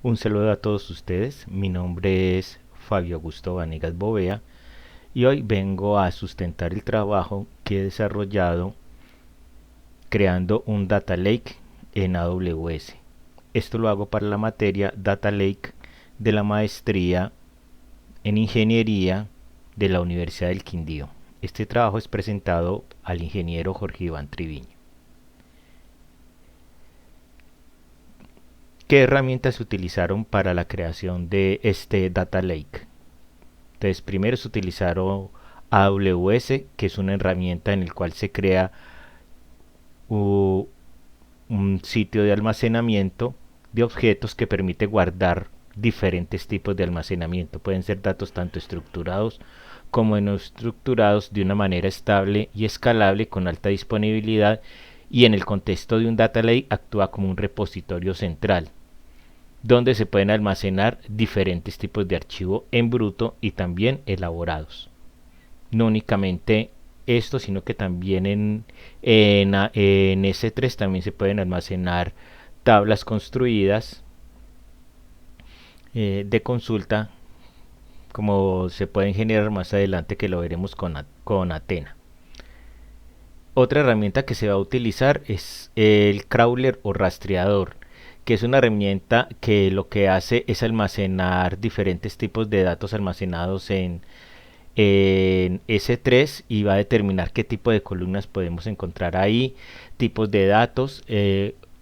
Un saludo a todos ustedes, mi nombre es Fabio Augusto Vanegas Bovea y hoy vengo a sustentar el trabajo que he desarrollado creando un Data Lake en AWS. Esto lo hago para la materia Data Lake de la maestría en Ingeniería de la Universidad del Quindío. Este trabajo es presentado al ingeniero Jorge Iván Triviño. ¿Qué herramientas se utilizaron para la creación de este Data Lake? Entonces, primero se utilizaron AWS, que es una herramienta en el cual se crea un sitio de almacenamiento de objetos que permite guardar diferentes tipos de almacenamiento. Pueden ser datos tanto estructurados como no estructurados de una manera estable y escalable con alta disponibilidad, y en el contexto de un data lake actúa como un repositorio central donde se pueden almacenar diferentes tipos de archivo en bruto y también elaborados. No únicamente esto, sino que también en S3 también se pueden almacenar tablas construidas de consulta, como se pueden generar más adelante, que lo veremos con Athena. Otra herramienta que se va a utilizar es el crawler o rastreador, que es una herramienta que lo que hace es almacenar diferentes tipos de datos almacenados en S3 y va a determinar qué tipo de columnas podemos encontrar ahí, tipos de datos,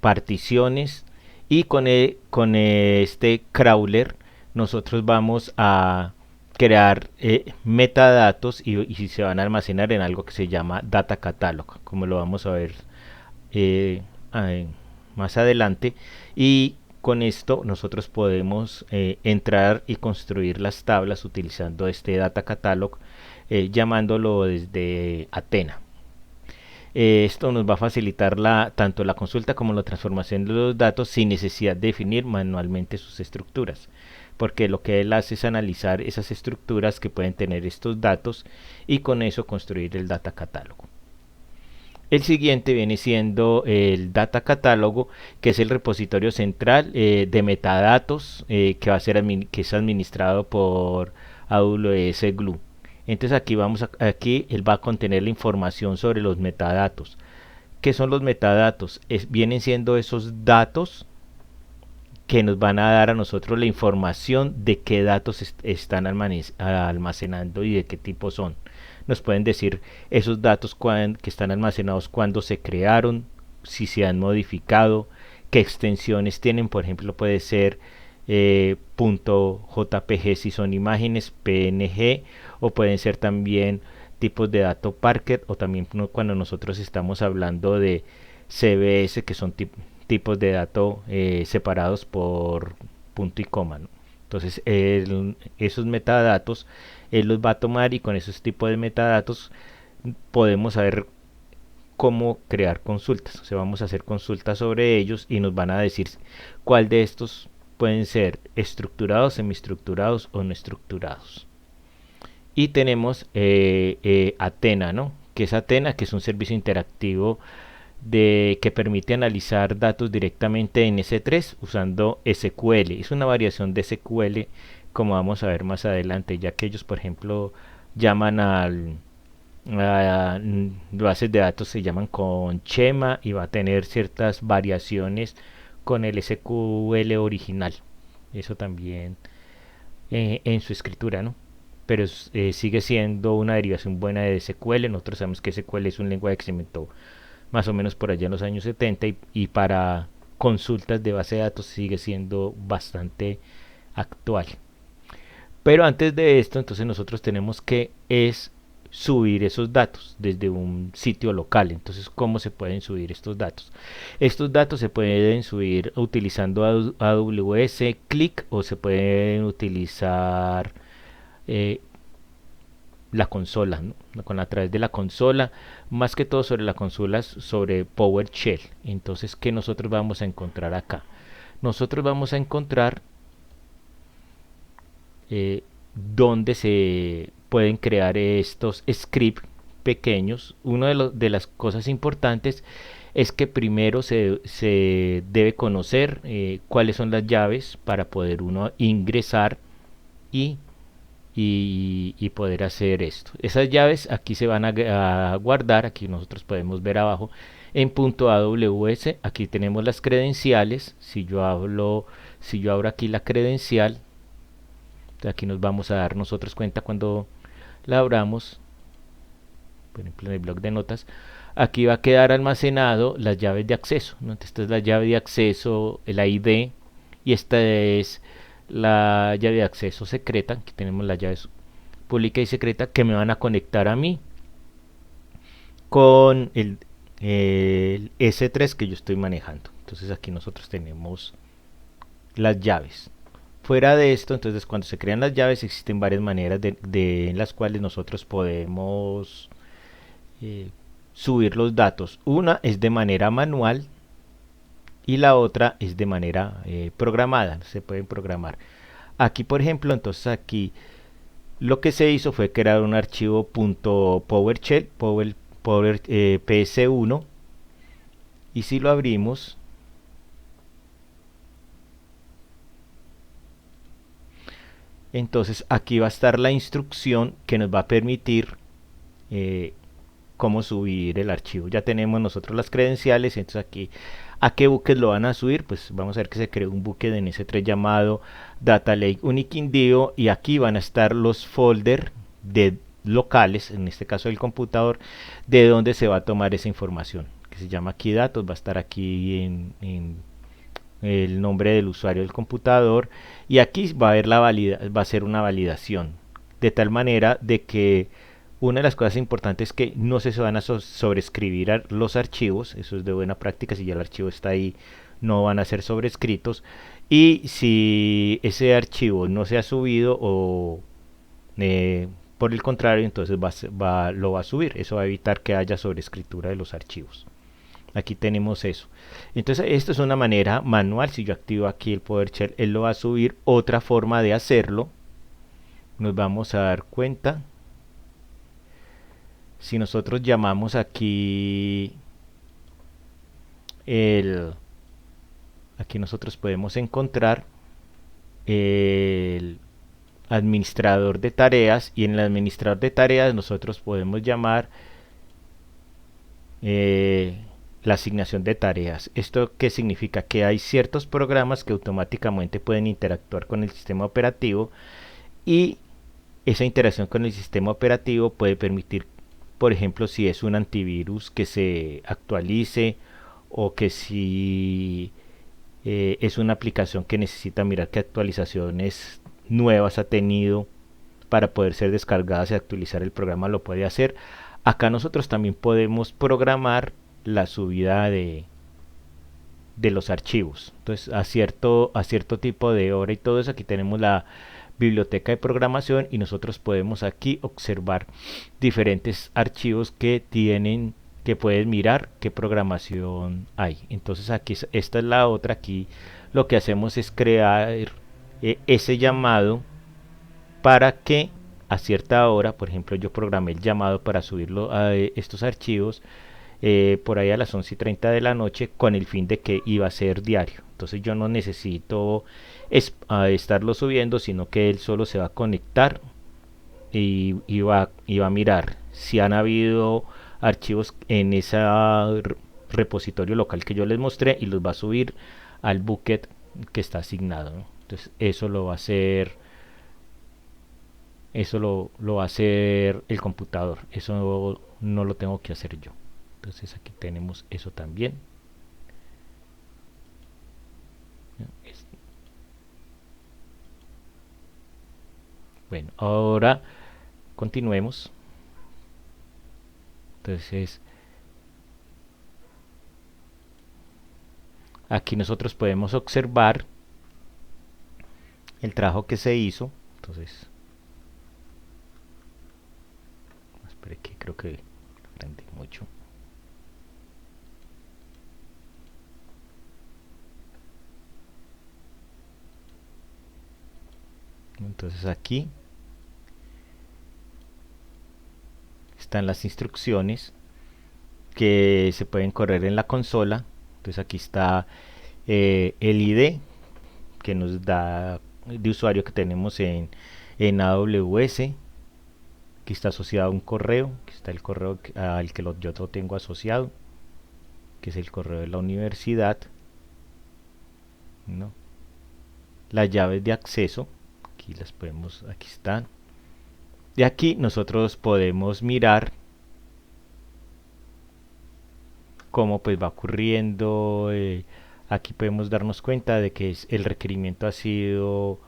particiones, y con este crawler nosotros vamos a crear metadatos y se van a almacenar en algo que se llama data catalog, como lo vamos a ver eh, eh, más adelante. Y con esto nosotros podemos entrar y construir las tablas utilizando este data catalog, llamándolo desde Athena. Esto nos va a facilitar tanto la consulta como la transformación de los datos sin necesidad de definir manualmente sus estructuras, porque lo que él hace es analizar esas estructuras que pueden tener estos datos y con eso construir el data catálogo. El siguiente viene siendo el Data Catálogo, que es el repositorio central de metadatos, que es administrado por AWS Glue. Entonces aquí él va a contener la información sobre los metadatos. ¿Qué son los metadatos? Vienen siendo esos datos que nos van a dar a nosotros la información de qué datos están almacenando y de qué tipo son. Nos pueden decir esos datos que están almacenados, cuándo se crearon, si se han modificado, qué extensiones tienen. Por ejemplo, puede ser .jpg si son imágenes, PNG, o pueden ser también tipos de dato Parquet, o también cuando nosotros estamos hablando de CBS, que son tipos de datos separados por punto y coma, ¿no? Entonces esos metadatos él los va a tomar, y con esos tipos de metadatos podemos saber cómo crear consultas. O sea, vamos a hacer consultas sobre ellos y nos van a decir cuál de estos pueden ser estructurados, semiestructurados o no estructurados. Y tenemos Athena, ¿no? Que es Athena, que es un servicio interactivo que permite analizar datos directamente en S3 usando SQL. Es una variación de SQL, como vamos a ver más adelante, ya que ellos, por ejemplo, llaman a bases de datos, se llaman con Schema, y va a tener ciertas variaciones con el SQL original. Eso también en su escritura, ¿no? Pero sigue siendo una derivación buena de SQL. Nosotros sabemos que SQL es un lenguaje que se inventó más o menos por allá en los años 70, y para consultas de base de datos sigue siendo bastante actual. Pero antes de esto, entonces nosotros tenemos que subir esos datos desde un sitio local. Entonces, ¿cómo se pueden subir estos datos? Estos datos se pueden subir utilizando AWS Click, o se pueden utilizar eh, la consola, ¿no? A través de la consola, más que todo sobre la consola, sobre PowerShell. Entonces, ¿qué nosotros vamos a encontrar acá? Nosotros vamos a encontrar donde se pueden crear estos scripts pequeños, una de las cosas importantes es que primero se debe conocer cuáles son las llaves para poder uno ingresar y, y poder hacer esto. Esas llaves aquí se van a guardar, aquí nosotros podemos ver abajo en punto AWS, aquí tenemos las credenciales. Si yo abro aquí la credencial, aquí nos vamos a dar nosotros cuenta cuando la abramos, por ejemplo en el blog de notas, aquí va a quedar almacenado las llaves de acceso, ¿no? Esta es la llave de acceso, el ID, y esta es la llave de acceso secreta. Aquí tenemos la llave pública y secreta que me van a conectar a mí con el S3 que yo estoy manejando. Entonces aquí nosotros tenemos las llaves. Fuera de esto, entonces cuando se crean las llaves existen varias maneras en las cuales nosotros podemos eh, subir los datos. Una es de manera manual y la otra es de manera programada. Se pueden programar. Aquí, por ejemplo, entonces aquí lo que se hizo fue crear un archivo .powershell, ps1, y si lo abrimos, entonces aquí va a estar la instrucción que nos va a permitir eh, cómo subir el archivo. Ya tenemos nosotros las credenciales, entonces aquí a qué buques lo van a subir. Pues vamos a ver que se creó un buque en S3 llamado Data Lake Unique Indio, y aquí van a estar los folders de locales, en este caso del computador, de donde se va a tomar esa información, que se llama aquí datos. Va a estar aquí en el nombre del usuario del computador, y aquí va a haber va a ser una validación, de tal manera de que una de las cosas importantes es que no se van a sobreescribir los archivos. Eso es de buena práctica. Si ya el archivo está ahí, no van a ser sobrescritos, y si ese archivo no se ha subido o por el contrario, entonces lo va a subir. Eso va a evitar que haya sobreescritura de los archivos. Aquí tenemos eso. Entonces esto es una manera manual. Si yo activo aquí el PowerShell, él lo va a subir. Otra forma de hacerlo, nos vamos a dar cuenta, si nosotros llamamos aquí aquí nosotros podemos encontrar el administrador de tareas, y en el administrador de tareas nosotros podemos llamar eh, la asignación de tareas. ¿Esto qué significa? Que hay ciertos programas que automáticamente pueden interactuar con el sistema operativo, y esa interacción con el sistema operativo puede permitir, por ejemplo, si es un antivirus, que se actualice, o que si es una aplicación que necesita mirar qué actualizaciones nuevas ha tenido para poder ser descargadas y actualizar el programa, lo puede hacer. Acá nosotros también podemos programar la subida de los archivos. Entonces a cierto tipo de hora y todo eso, aquí tenemos la biblioteca de programación, y nosotros podemos aquí observar diferentes archivos que pueden mirar qué programación hay. Entonces aquí esta es la otra. Aquí lo que hacemos es crear ese llamado para que a cierta hora, por ejemplo, yo programé el llamado para subirlo a estos archivos por ahí a las 11:30 de la noche, con el fin de que iba a ser diario. Entonces yo no necesito estarlo subiendo, sino que él solo se va a conectar y va a mirar si han habido archivos en ese repositorio local que yo les mostré, y los va a subir al bucket que está asignado, ¿no? Entonces eso lo va a hacer el computador. Eso no lo tengo que hacer yo. Entonces aquí tenemos eso también. Bueno, ahora continuemos. Entonces aquí nosotros podemos observar el trabajo que se hizo. Entonces, espere, que creo que aprendí mucho. Entonces aquí están las instrucciones que se pueden correr en la consola. Entonces aquí está el ID que nos da de usuario que tenemos en AWS, que está asociado a un correo, que está el correo al que yo lo tengo asociado, que es el correo de la universidad, ¿no? Las llaves de acceso, aquí las podemos, aquí están. De aquí nosotros podemos mirar cómo pues va ocurriendo. Aquí podemos darnos cuenta de que el requerimiento ha sido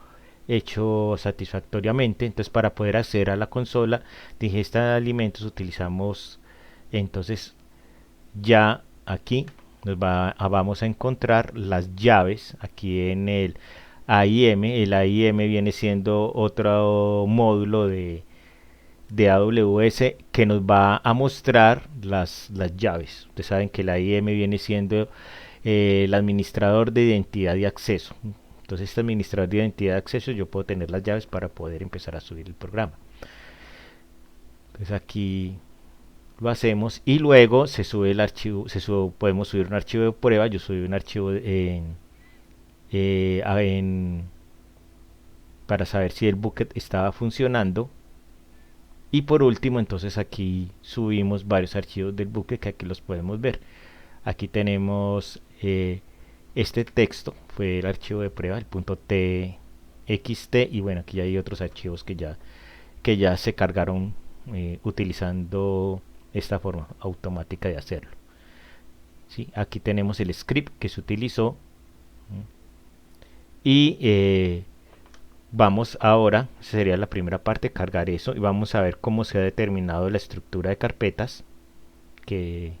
hecho satisfactoriamente. Entonces, para poder acceder a la consola de ingesta de alimentos utilizamos, entonces ya aquí vamos a encontrar las llaves aquí en el AIM. El AIM viene siendo otro módulo de AWS que nos va a mostrar las llaves. Ustedes saben que la IM viene siendo el administrador de identidad y acceso. Entonces, este administrador de identidad y acceso, yo puedo tener las llaves para poder empezar a subir el programa. Entonces aquí lo hacemos y luego se sube el archivo, podemos subir un archivo de prueba. Yo subí un archivo para saber si el bucket estaba funcionando. Y por último, entonces aquí subimos varios archivos del buque que aquí los podemos ver. Aquí tenemos este texto, fue el archivo de prueba, el .txt, y bueno, aquí hay otros archivos que ya se cargaron utilizando esta forma automática de hacerlo. ¿Sí? Aquí tenemos el script que se utilizó y vamos ahora, sería la primera parte, cargar eso y vamos a ver cómo se ha determinado la estructura de carpetas que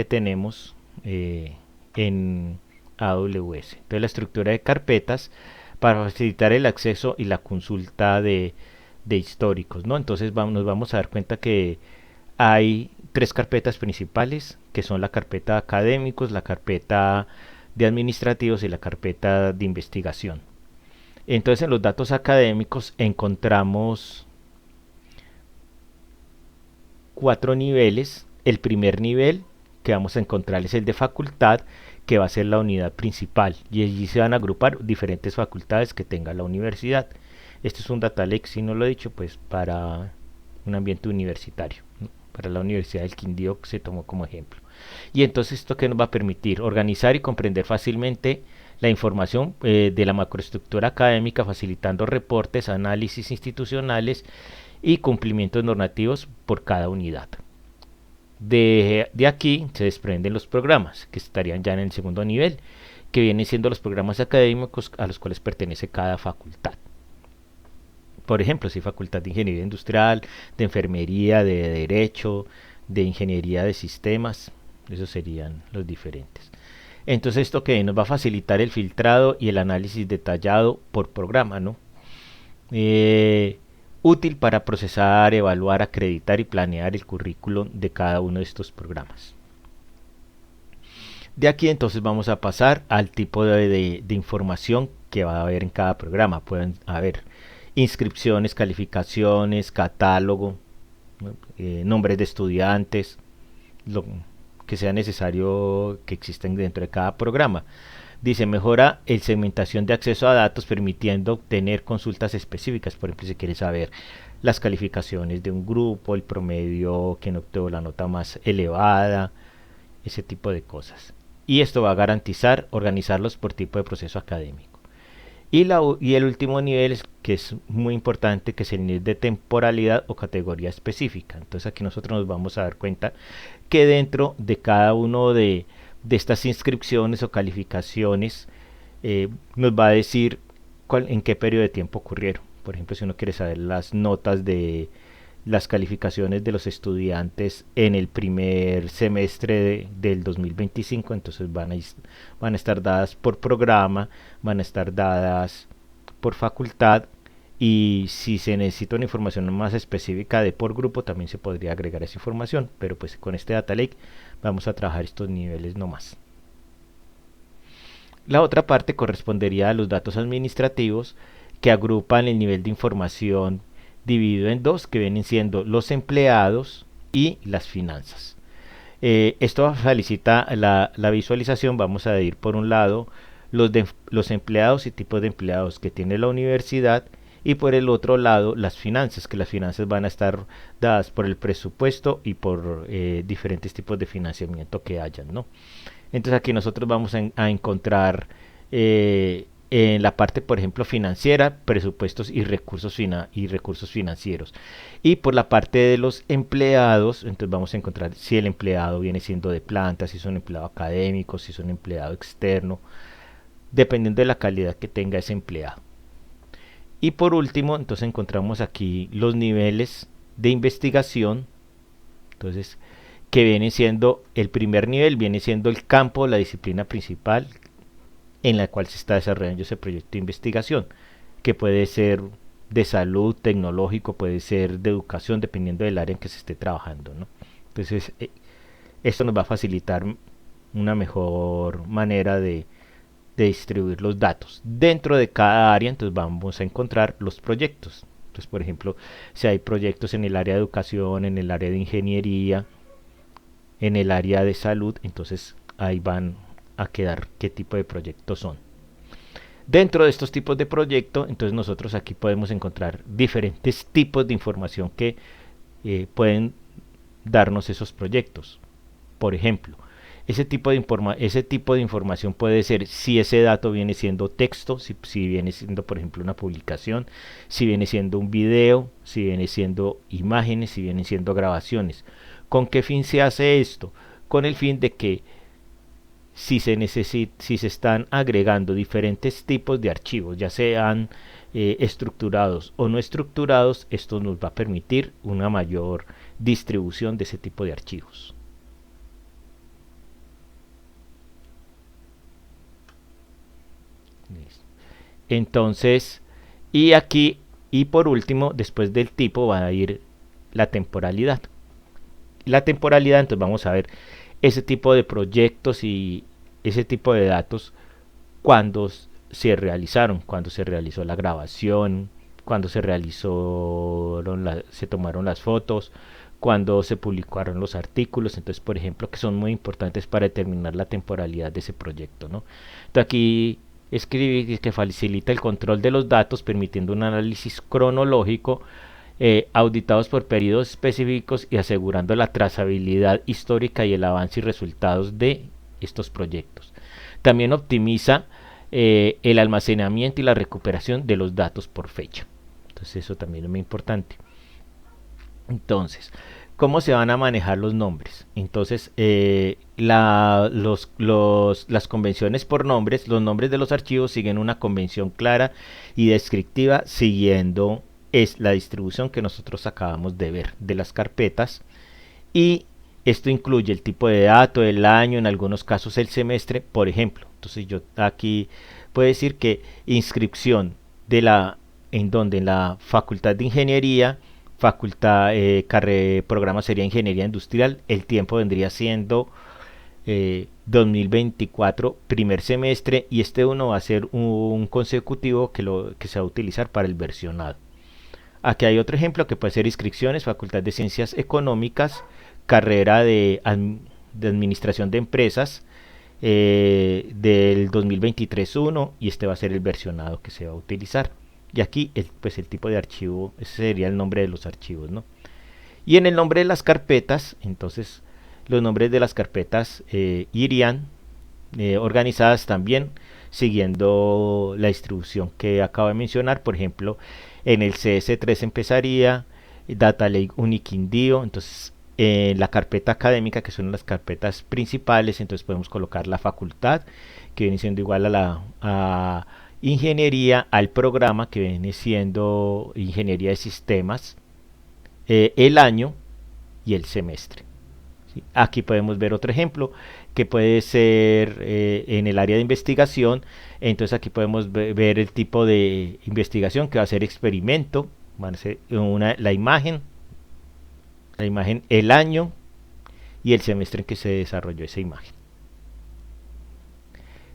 tenemos en AWS. Entonces, la estructura de carpetas para facilitar el acceso y la consulta de históricos, ¿no? Entonces nos vamos a dar cuenta que hay tres carpetas principales, que son la carpeta de académicos, la carpeta de administrativos y la carpeta de investigación. Entonces, en los datos académicos encontramos 4 niveles. El primer nivel que vamos a encontrar es el de facultad, que va a ser la unidad principal, y allí se van a agrupar diferentes facultades que tenga la universidad. Este es un data lake, si no lo he dicho, pues para un ambiente universitario, ¿no? Para la Universidad del Quindío, que se tomó como ejemplo. Y entonces, ¿esto qué nos va a permitir? Organizar y comprender fácilmente la información de la macroestructura académica, facilitando reportes, análisis institucionales y cumplimientos normativos por cada unidad. De aquí se desprenden los programas, que estarían ya en el segundo nivel, que vienen siendo los programas académicos a los cuales pertenece cada facultad. Por ejemplo, si facultad de ingeniería industrial, de enfermería, de derecho, de ingeniería de sistemas, esos serían los diferentes. Entonces, esto que nos va a facilitar el filtrado y el análisis detallado por programa, ¿no? Útil para procesar, evaluar, acreditar y planear el currículum de cada uno de estos programas. De aquí entonces vamos a pasar al tipo de información que va a haber en cada programa. Pueden haber inscripciones, calificaciones, catálogo, ¿no? Nombres de estudiantes, lo que sea necesario que existen dentro de cada programa. Dice, mejora el segmentación de acceso a datos permitiendo obtener consultas específicas. Por ejemplo, si quieres saber las calificaciones de un grupo, el promedio, quien obtuvo la nota más elevada, ese tipo de cosas. Y esto va a garantizar organizarlos por tipo de proceso académico. Y el último nivel, que es muy importante, que es el nivel de temporalidad o categoría específica. Entonces aquí nosotros nos vamos a dar cuenta que dentro de cada uno de estas inscripciones o calificaciones nos va a decir en qué periodo de tiempo ocurrieron. Por ejemplo, si uno quiere saber las notas de las calificaciones de los estudiantes en el primer semestre del 2025, entonces van a estar dadas por programa, van a estar dadas por facultad, y si se necesita una información más específica de por grupo también se podría agregar esa información, pero pues con este data lake vamos a trabajar estos niveles nomás. La otra parte correspondería a los datos administrativos, que agrupan el nivel de información dividido en dos, que vienen siendo los empleados y las finanzas. Esto facilita la visualización. Vamos a ir por un lado los empleados y tipos de empleados que tiene la universidad, y por el otro lado las finanzas, que las finanzas van a estar dadas por el presupuesto y por diferentes tipos de financiamiento que hayan, ¿no? Entonces aquí nosotros vamos a encontrar en la parte, por ejemplo, financiera, presupuestos y recursos financieros. Y por la parte de los empleados, entonces vamos a encontrar si el empleado viene siendo de planta, si es un empleado académico, si es un empleado externo, dependiendo de la calidad que tenga ese empleado. Y por último, entonces encontramos aquí los niveles de investigación. Entonces, que viene siendo el primer nivel, viene siendo el campo, la disciplina principal en la cual se está desarrollando ese proyecto de investigación, que puede ser de salud, tecnológico, puede ser de educación, dependiendo del área en que se esté trabajando, ¿no? Entonces, esto nos va a facilitar una mejor manera de distribuir los datos. Dentro de cada área, entonces vamos a encontrar los proyectos. Entonces, por ejemplo, si hay proyectos en el área de educación, en el área de ingeniería, en el área de salud, entonces ahí van a quedar qué tipo de proyectos son. Dentro de estos tipos de proyectos, entonces nosotros aquí podemos encontrar diferentes tipos de información que pueden darnos esos proyectos. Por ejemplo, ese tipo de información puede ser si ese dato viene siendo texto, si viene siendo, por ejemplo, una publicación, si viene siendo un video, si viene siendo imágenes, si vienen siendo grabaciones. ¿Con qué fin se hace esto? Con el fin de que si se están agregando diferentes tipos de archivos, ya sean estructurados o no estructurados, esto nos va a permitir una mayor distribución de ese tipo de archivos. Entonces, y aquí, y por último, después del tipo va a ir la temporalidad. La temporalidad, entonces vamos a ver ese tipo de proyectos y ese tipo de datos, cuando se realizaron, cuando se realizó la grabación, cuando se tomaron las fotos, cuando se publicaron los artículos. Entonces, por ejemplo, que son muy importantes para determinar la temporalidad de ese proyecto, ¿no? Entonces aquí escribir que facilita el control de los datos, permitiendo un análisis cronológico, auditados por periodos específicos y asegurando la trazabilidad histórica y el avance y resultados de estos proyectos. También optimiza el almacenamiento y la recuperación de los datos por fecha. Entonces eso también es muy importante. Entonces, ¿cómo se van a manejar los nombres? Entonces, las convenciones por nombres, los nombres de los archivos siguen una convención clara y descriptiva, siguiendo la distribución que nosotros acabamos de ver de las carpetas, y esto incluye el tipo de dato, el año, en algunos casos el semestre, por ejemplo. Entonces yo aquí puedo decir que inscripción de en la Facultad de Ingeniería, programa sería Ingeniería Industrial, el tiempo vendría siendo 2024 primer semestre, y este uno va a ser un consecutivo que se va a utilizar para el versionado. Aquí hay otro ejemplo que puede ser inscripciones, Facultad de Ciencias Económicas, carrera de Administración de Empresas, del 2023-1, y este va a ser el versionado que se va a utilizar. Y aquí pues el tipo de archivo, ese sería el nombre de los archivos, ¿no? Y en el nombre de las carpetas, entonces los nombres de las carpetas irían organizadas también siguiendo la distribución que acabo de mencionar. Por ejemplo, en el CS3 empezaría Data Lake Uniquindío. Entonces, en la carpeta académica, que son las carpetas principales, entonces podemos colocar la facultad, que viene siendo igual a ingeniería, al programa, que viene siendo ingeniería de sistemas, el año y el semestre. ¿Sí? Aquí podemos ver otro ejemplo que puede ser en el área de investigación. Entonces aquí podemos ver el tipo de investigación, que va a ser experimento, va a ser la imagen, el año y el semestre en que se desarrolló esa imagen.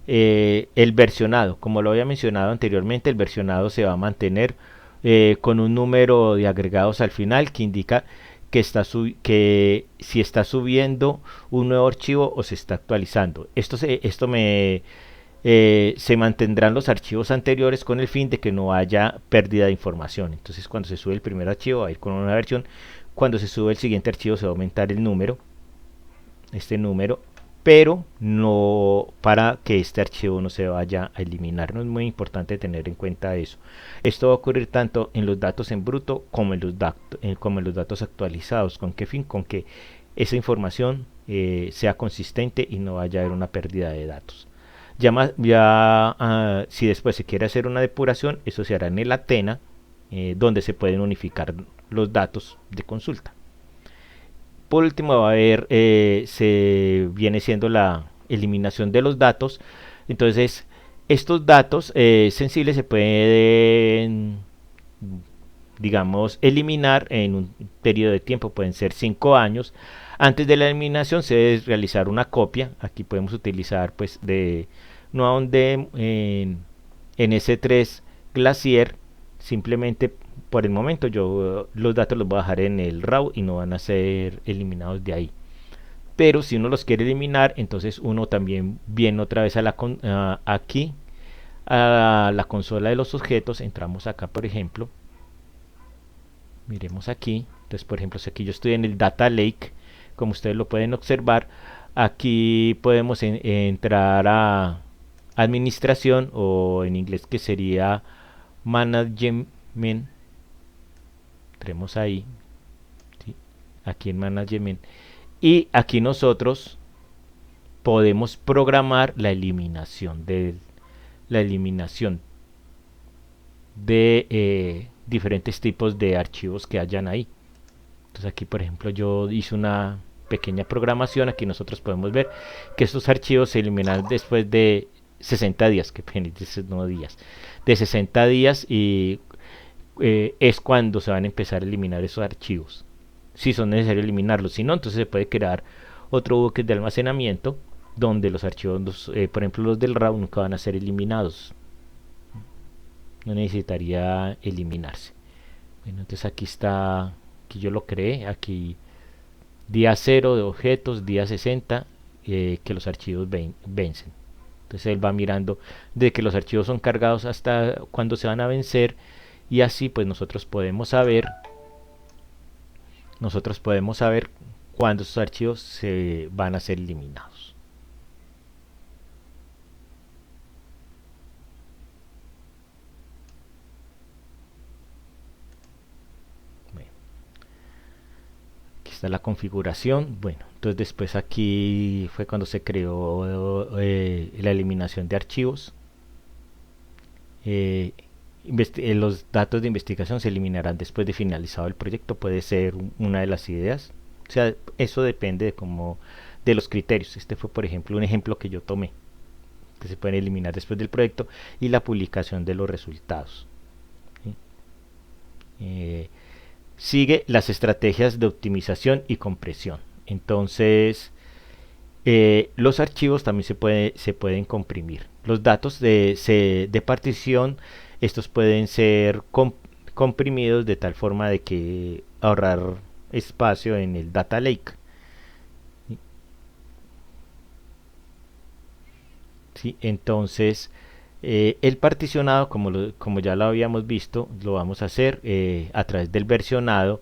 El versionado, como lo había mencionado anteriormente, el versionado se va a mantener con un número de agregados al final que indica que si está subiendo un nuevo archivo o se está actualizando. Se mantendrán los archivos anteriores con el fin de que no haya pérdida de información. Entonces, cuando se sube el primer archivo va a ir con una versión, cuando se sube el siguiente archivo se va a aumentar el número, este número, pero no para que este archivo no se vaya a eliminar. No es muy importante tener en cuenta eso. Esto va a ocurrir tanto en los datos en bruto como en los datos actualizados. ¿Con qué fin? Con que esa información sea consistente y no vaya a haber una pérdida de datos. Si después se quiere hacer una depuración, eso se hará en el Athena, donde se pueden unificar los datos de consulta. Por último va a haber, se viene siendo la eliminación de los datos. Entonces, estos datos sensibles se pueden, digamos, eliminar en un periodo de tiempo, pueden ser 5 años. Antes de la eliminación se debe realizar una copia. Aquí podemos utilizar pues de Nuaon en S3 Glacier. Simplemente por el momento yo los datos los voy a dejar en el RAW y no van a ser eliminados de ahí. Pero si uno los quiere eliminar, entonces uno también viene otra vez aquí a la consola de los objetos. Entramos acá, por ejemplo, miremos aquí. Entonces, por ejemplo, si aquí yo estoy en el Data Lake, como ustedes lo pueden observar, aquí podemos entrar a administración, o en inglés que sería management. Entremos ahí, ¿sí? Aquí en management, y aquí nosotros podemos programar la eliminación de diferentes tipos de archivos que hayan ahí. Entonces aquí, por ejemplo, yo hice una pequeña programación. Aquí nosotros podemos ver que estos archivos se eliminan después de 60 días, que no días, de 60 días, y es cuando se van a empezar a eliminar esos archivos, si son necesarios eliminarlos. Si no, entonces se puede crear otro bucket de almacenamiento donde los archivos, por ejemplo los del RAW, nunca van a ser eliminados, no necesitaría eliminarse. Bueno, entonces aquí está, aquí yo lo creé, aquí día 0 de objetos, día 60, que los archivos vencen. Entonces él va mirando de que los archivos son cargados hasta cuando se van a vencer, y así pues nosotros podemos saber cuándo esos archivos se van a ser eliminados. Bueno, aquí está la configuración. Bueno, entonces después aquí fue cuando se creó la eliminación de archivos. Los datos de investigación se eliminarán después de finalizado el proyecto. Puede ser una de las ideas. O sea, eso depende de los criterios. Este fue, por ejemplo, un ejemplo que yo tomé, que se pueden eliminar después del proyecto, y la publicación de los resultados. ¿Sí? Sigue las estrategias de optimización y compresión. Entonces, los archivos también se pueden comprimir. Los datos de partición, estos pueden ser comprimidos de tal forma de que ahorrar espacio en el Data Lake. ¿Sí? Entonces, el particionado, como ya lo habíamos visto, lo vamos a hacer a través del versionado,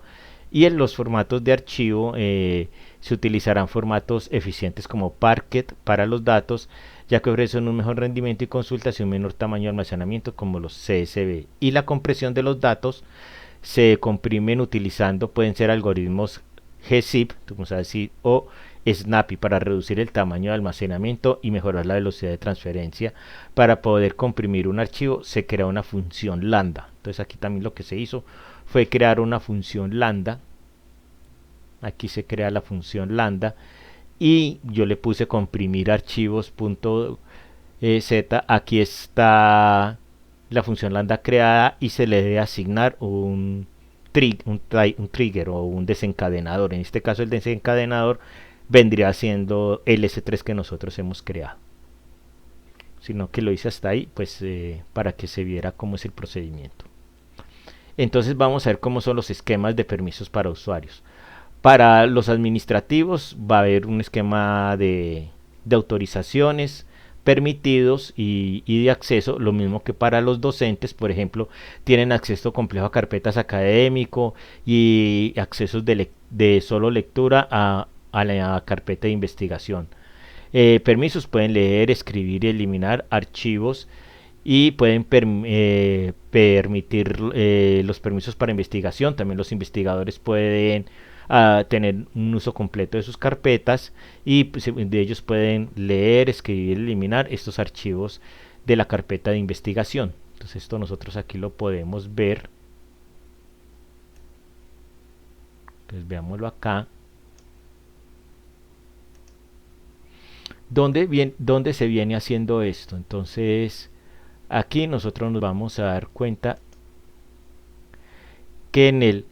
y en los formatos de archivo se utilizarán formatos eficientes como Parquet para los datos, ya que ofrecen un mejor rendimiento y consultas y un menor tamaño de almacenamiento, como los CSV. Y la compresión de los datos se comprimen utilizando, pueden ser algoritmos gzip, vamos a decir, o Snappy, para reducir el tamaño de almacenamiento y mejorar la velocidad de transferencia. Para poder comprimir un archivo se crea una función lambda. Entonces aquí también lo que se hizo fue crear una función lambda. Aquí se crea la función lambda y yo le puse comprimir archivos.z. Aquí está la función lambda creada, y se le debe asignar un trigger o un desencadenador. En este caso el desencadenador vendría siendo el S3 que nosotros hemos creado, sino que lo hice hasta ahí pues para que se viera cómo es el procedimiento. Entonces vamos a ver cómo son los esquemas de permisos para usuarios. Para los administrativos va a haber un esquema de autorizaciones, permitidos y de acceso, lo mismo que para los docentes, por ejemplo, tienen acceso complejo a carpetas académico y accesos de solo lectura a la carpeta de investigación. Permisos pueden leer, escribir y eliminar archivos y pueden permitir los permisos para investigación. También los investigadores pueden tener un uso completo de sus carpetas y pues, de ellos pueden leer, escribir, eliminar estos archivos de la carpeta de investigación. Entonces esto nosotros aquí lo podemos ver. Entonces veámoslo acá. ¿Dónde se viene haciendo esto? Entonces aquí nosotros nos vamos a dar cuenta que en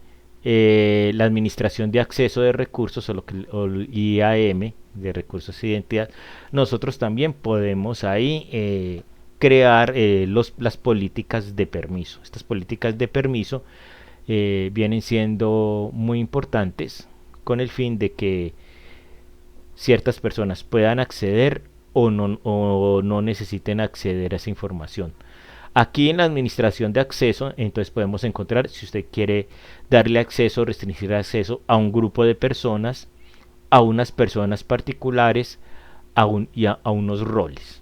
la Administración de Acceso de Recursos o el IAM de Recursos e Identidad, nosotros también podemos ahí crear las políticas de permiso. Estas políticas de permiso vienen siendo muy importantes con el fin de que ciertas personas puedan acceder o no necesiten acceder a esa información. Aquí en la administración de acceso, entonces podemos encontrar si usted quiere darle acceso, restringir acceso a un grupo de personas, a unas personas particulares a unos roles.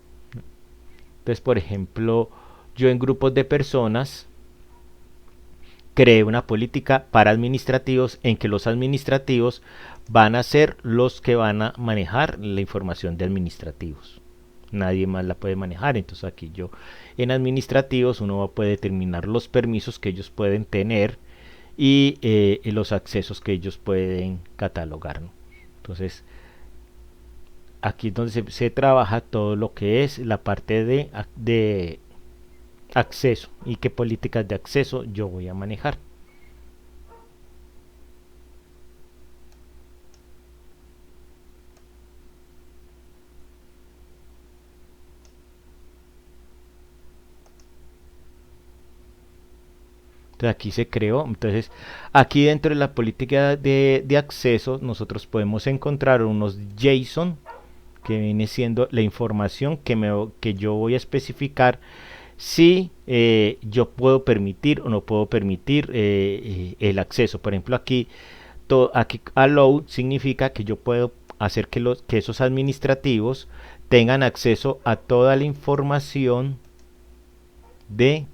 Entonces, por ejemplo, yo en grupos de personas creé una política para administrativos en que los administrativos van a ser los que van a manejar la información de administrativos. Nadie más la puede manejar. Entonces aquí yo en administrativos uno puede determinar los permisos que ellos pueden tener y los accesos que ellos pueden catalogar, ¿no? Entonces aquí es donde se trabaja todo lo que es la parte de acceso y qué políticas de acceso yo voy a manejar. Entonces aquí se creó. Entonces aquí dentro de la política de acceso nosotros podemos encontrar unos JSON que viene siendo la información que yo voy a especificar si yo puedo permitir o no puedo permitir el acceso. Por ejemplo aquí allow significa que yo puedo hacer que esos administrativos tengan acceso a toda la información de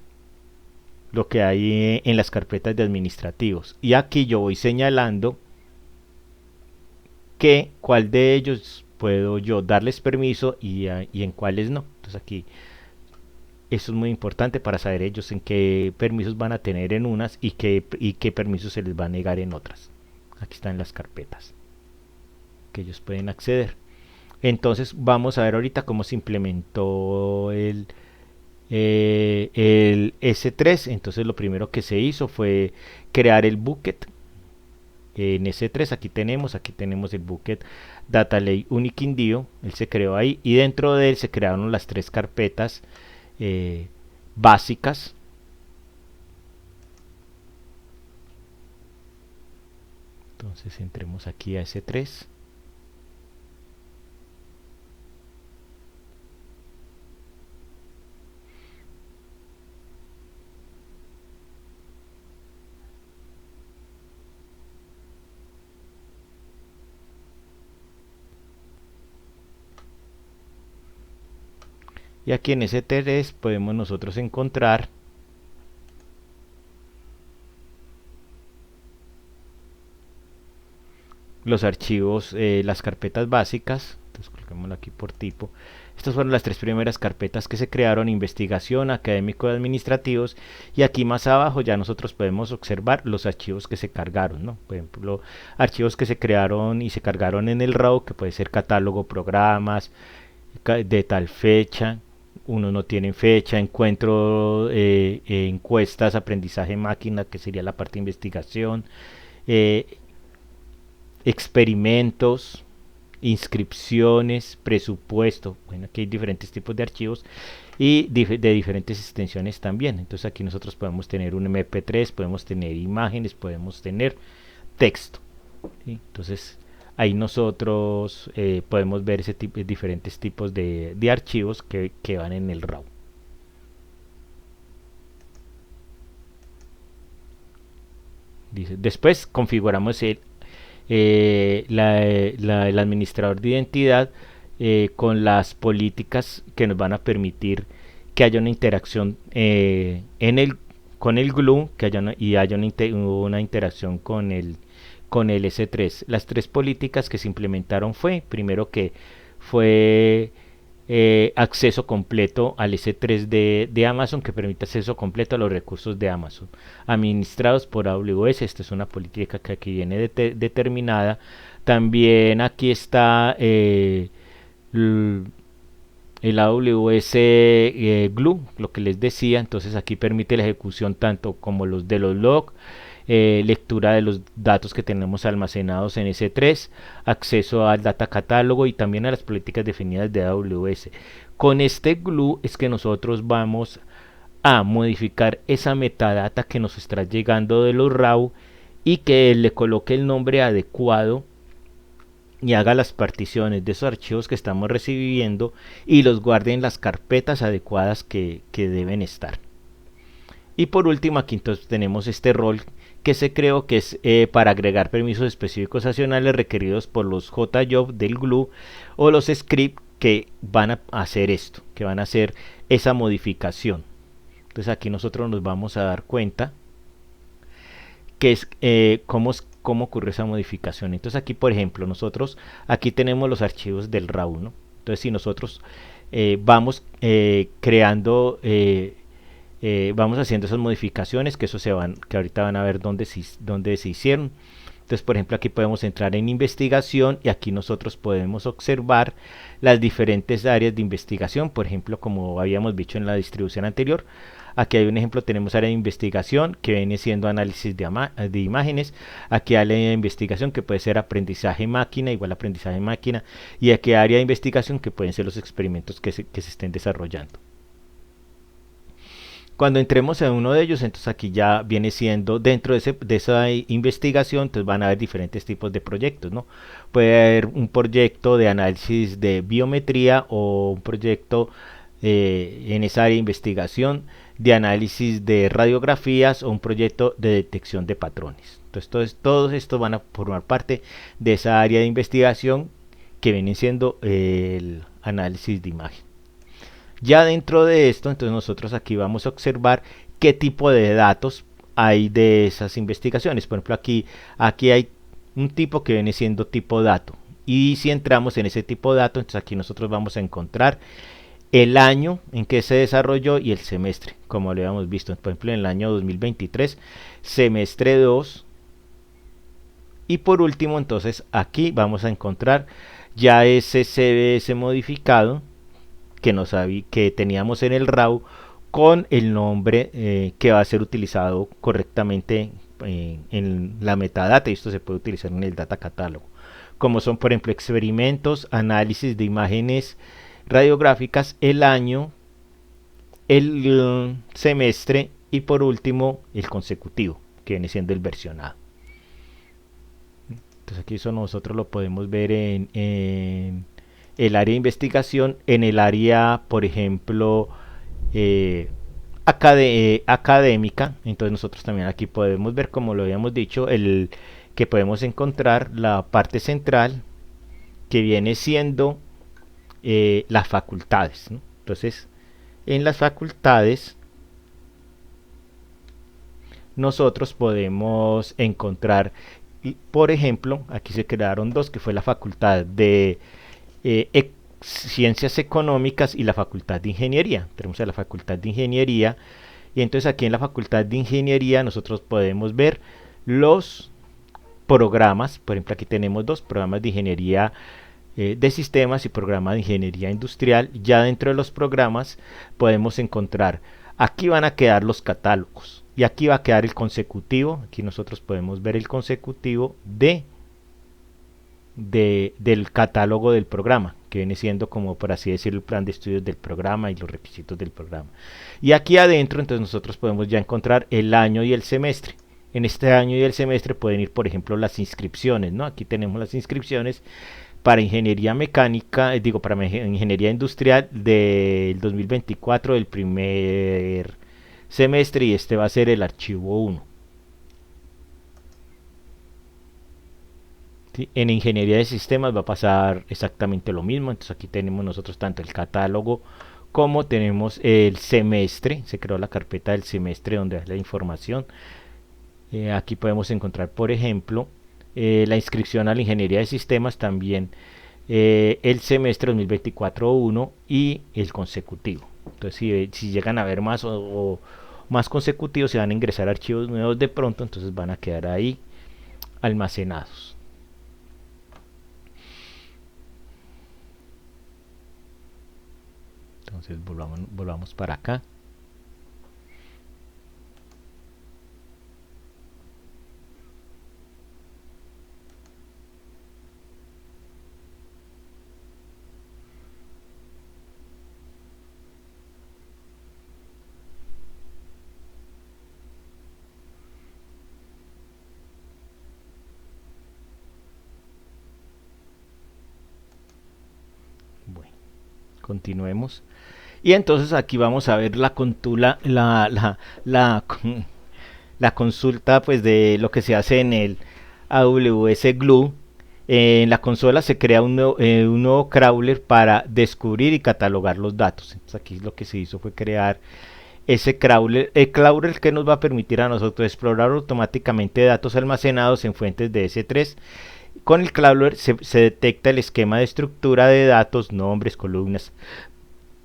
lo que hay en las carpetas de administrativos. Y aquí yo voy señalando que cuál de ellos puedo yo darles permiso y en cuáles no. Entonces aquí eso es muy importante para saber ellos en qué permisos van a tener en unas y qué permisos se les va a negar en otras. Aquí están las carpetas que ellos pueden acceder. Entonces vamos a ver ahorita cómo se implementó el S3. Entonces lo primero que se hizo fue crear el bucket en S3. Aquí tenemos el bucket Data Lake Unique InDio. Él se creó ahí y dentro de él se crearon las tres carpetas básicas. Entonces entremos aquí a S3. Y aquí en S3 podemos nosotros encontrar los archivos, las carpetas básicas. Entonces coloquémoslo aquí por tipo. Estas fueron las tres primeras carpetas que se crearon: investigación, académico y administrativos. Y aquí más abajo ya nosotros podemos observar los archivos que se cargaron, ¿no? Por ejemplo, archivos que se crearon y se cargaron en el RAW, que puede ser catálogo, programas, de tal fecha. Unos no tienen fecha, encuentro encuestas, aprendizaje máquina, que sería la parte de investigación, eh, experimentos, inscripciones, presupuesto. Bueno, aquí hay diferentes tipos de archivos y de diferentes extensiones también. Entonces aquí nosotros podemos tener un MP3, podemos tener imágenes, podemos tener texto, ¿sí? Entonces ahí nosotros podemos ver ese tipo, diferentes tipos de archivos que van en el RAW. Dice, después configuramos el administrador de identidad con las políticas que nos van a permitir que haya una interacción con el glue, que haya una interacción con el S3. Las tres políticas que se implementaron fue, primero que fue acceso completo al S3 de Amazon, que permite acceso completo a los recursos de Amazon administrados por AWS. Esta es una política que aquí viene determinada. También aquí está el AWS Glue, lo que les decía. Entonces aquí permite la ejecución tanto como los de los logs, lectura de los datos que tenemos almacenados en S3, acceso al data catálogo y también a las políticas definidas de AWS. Con este glue es que nosotros vamos a modificar esa metadata que nos está llegando de los RAW y que le coloque el nombre adecuado y haga las particiones de esos archivos que estamos recibiendo y los guarde en las carpetas adecuadas que deben estar. Y por último aquí entonces tenemos este rol que se creó, que es para agregar permisos específicos adicionales requeridos por los JJob del glue o los scripts que van a hacer esto, que van a hacer esa modificación. Entonces aquí nosotros nos vamos a dar cuenta que es cómo ocurre esa modificación. Entonces aquí por ejemplo nosotros aquí tenemos los archivos del RAW, ¿no? Entonces si nosotros vamos creando vamos haciendo esas modificaciones, que que ahorita van a ver dónde se hicieron. Entonces por ejemplo aquí podemos entrar en investigación y aquí nosotros podemos observar las diferentes áreas de investigación. Por ejemplo, como habíamos dicho en la distribución anterior, aquí hay un ejemplo, tenemos área de investigación que viene siendo análisis de imágenes, aquí hay área de investigación que puede ser aprendizaje máquina, igual aprendizaje máquina, y aquí hay área de investigación que pueden ser los experimentos que se estén desarrollando. Cuando entremos en uno de ellos, entonces aquí ya viene siendo dentro de esa investigación, entonces van a haber diferentes tipos de proyectos, ¿no? Puede haber un proyecto de análisis de biometría o un proyecto en esa área de investigación de análisis de radiografías o un proyecto de detección de patrones. Entonces todos estos van a formar parte de esa área de investigación que viene siendo el análisis de imagen. Ya dentro de esto, entonces nosotros aquí vamos a observar qué tipo de datos hay de esas investigaciones. Por ejemplo, aquí hay un tipo que viene siendo tipo dato. Y si entramos en ese tipo de dato, entonces aquí nosotros vamos a encontrar el año en que se desarrolló y el semestre, como lo habíamos visto. Por ejemplo, en el año 2023, semestre 2. Y por último, entonces aquí vamos a encontrar ya ese CBS modificado que teníamos en el RAW con el nombre que va a ser utilizado correctamente en la metadata, y esto se puede utilizar en el data catálogo, como son por ejemplo experimentos, análisis de imágenes radiográficas, el año, el semestre y por último el consecutivo, que viene siendo el versionado. Entonces aquí eso nosotros lo podemos ver en el área de investigación, en el área, por ejemplo, académica. Entonces nosotros también aquí podemos ver, como lo habíamos dicho, que podemos encontrar la parte central que viene siendo las facultades, ¿no? Entonces en las facultades nosotros podemos encontrar, por ejemplo, aquí se crearon dos, que fue la facultad de Ciencias Económicas y la Facultad de Ingeniería. Tenemos a la Facultad de Ingeniería y entonces aquí en la Facultad de Ingeniería nosotros podemos ver los programas. Por ejemplo, aquí tenemos dos programas de ingeniería de sistemas y programa de ingeniería industrial. Ya dentro de los programas podemos encontrar, aquí van a quedar los catálogos y aquí va a quedar el consecutivo. Aquí nosotros podemos ver el consecutivo de del catálogo del programa, que viene siendo como por así decirlo el plan de estudios del programa y los requisitos del programa. Y aquí adentro entonces nosotros podemos ya encontrar el año y el semestre. En este año y el semestre pueden ir, por ejemplo, las inscripciones, ¿no? Aquí tenemos las inscripciones para ingeniería mecánica, para ingeniería industrial del 2024, del primer semestre, y este va a ser el archivo 1. ¿Sí? En ingeniería de sistemas va a pasar exactamente lo mismo, entonces aquí tenemos nosotros tanto el catálogo como tenemos el semestre, se creó la carpeta del semestre donde hay la información. Aquí podemos encontrar, por ejemplo, la inscripción a la ingeniería de sistemas, también el semestre 2024-1 y el consecutivo. Entonces, si llegan a ver más o más consecutivos, se van a ingresar archivos nuevos de pronto, entonces van a quedar ahí almacenados. Entonces volvamos para acá. Bueno, continuemos. Y entonces aquí vamos a ver la consulta pues de lo que se hace en el AWS Glue. En la consola se crea un nuevo crawler para descubrir y catalogar los datos. Entonces aquí lo que se hizo fue crear ese crawler, el crawler que nos va a permitir a nosotros explorar automáticamente datos almacenados en fuentes de S3. Con el crawler se detecta el esquema de estructura de datos, nombres, columnas,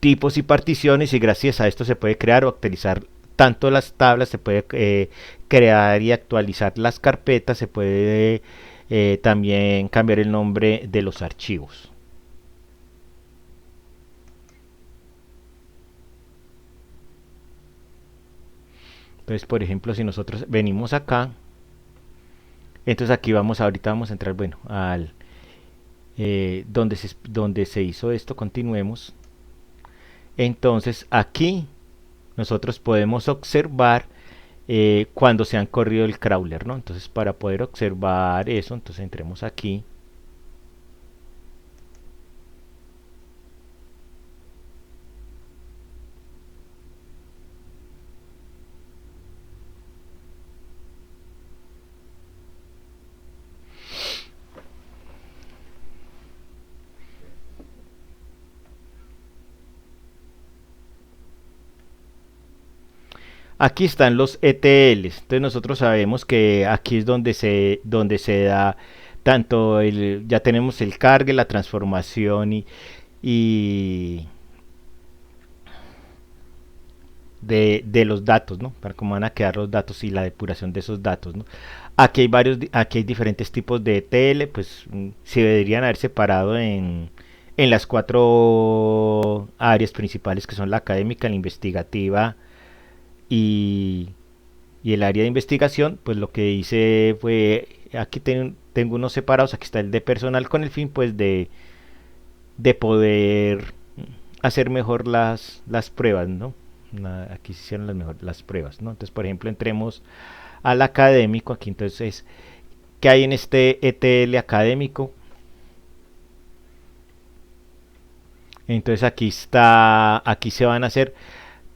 tipos y particiones, y gracias a esto se puede crear o actualizar tanto las tablas, se puede crear y actualizar las carpetas, se puede también cambiar el nombre de los archivos. Entonces, por ejemplo, si nosotros venimos acá, entonces aquí ahorita vamos a entrar, bueno, al donde se hizo esto, continuemos. Entonces aquí nosotros podemos observar cuando se han corrido el crawler, ¿no? Entonces para poder observar eso, entonces entremos aquí. Aquí están los ETLs. Entonces nosotros sabemos que aquí es donde se da tanto ya tenemos el cargue, la transformación y de los datos, ¿no? Para cómo van a quedar los datos y la depuración de esos datos, ¿no? Aquí hay diferentes tipos de ETL, pues se deberían haber separado en las cuatro áreas principales que son la académica, la investigativa y, y el área de investigación. Pues lo que hice fue, aquí tengo unos separados, aquí está el de personal con el fin pues de poder hacer mejor las pruebas, ¿no? Aquí se hicieron las pruebas, ¿no? Entonces, por ejemplo, entremos al académico, aquí entonces, ¿qué hay en este ETL académico? Entonces aquí se van a hacer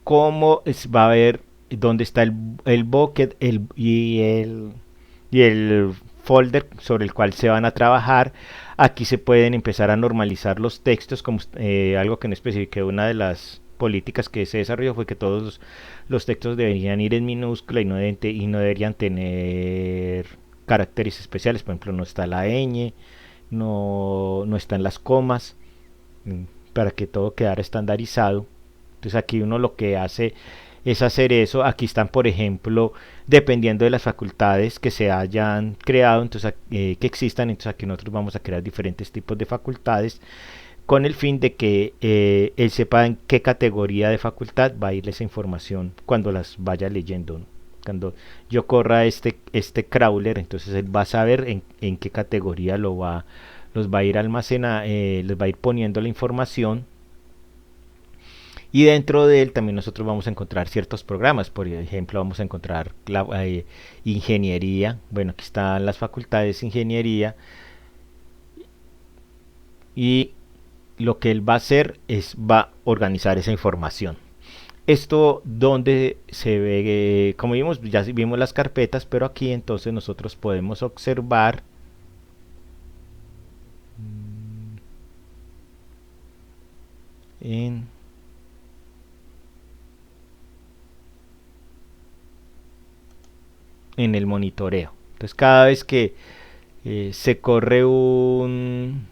va a ver dónde está el bucket y el folder sobre el cual se van a trabajar. Aquí se pueden empezar a normalizar los textos, como algo que no especifique. Una de las políticas que se desarrolló fue que todos los textos deberían ir en minúscula y no deberían tener caracteres especiales. Por ejemplo, no está la ñ, no están las comas, para que todo quedara estandarizado. Entonces aquí uno lo que hace es hacer eso. Aquí están, por ejemplo, dependiendo de las facultades que se hayan creado, entonces que existan, entonces aquí nosotros vamos a crear diferentes tipos de facultades con el fin de que él sepa en qué categoría de facultad va a ir esa información cuando las vaya leyendo, ¿no? Cuando yo corra este crawler, entonces él va a saber en qué categoría lo va los va a ir les va a ir poniendo la información. Y dentro de él también nosotros vamos a encontrar ciertos programas. Por ejemplo, vamos a encontrar ingeniería. Bueno, aquí están las facultades de ingeniería. Y lo que él va a hacer es va a organizar esa información. Esto donde se ve, como vimos, ya vimos las carpetas, pero aquí entonces nosotros podemos observar en, en el monitoreo. Entonces cada vez que se corre un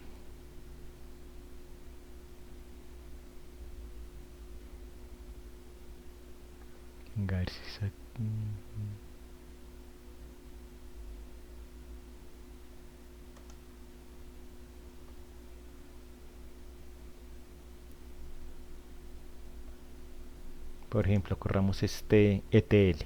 por ejemplo, corramos este ETL.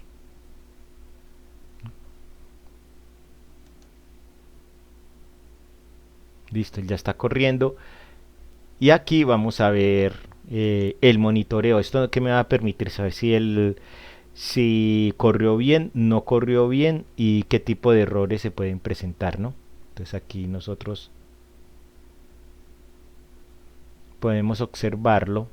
Listo, ya está corriendo. Y aquí vamos a ver el monitoreo. Esto que me va a permitir saber si corrió bien, no corrió bien y qué tipo de errores se pueden presentar, ¿no? Entonces aquí nosotros podemos observarlo.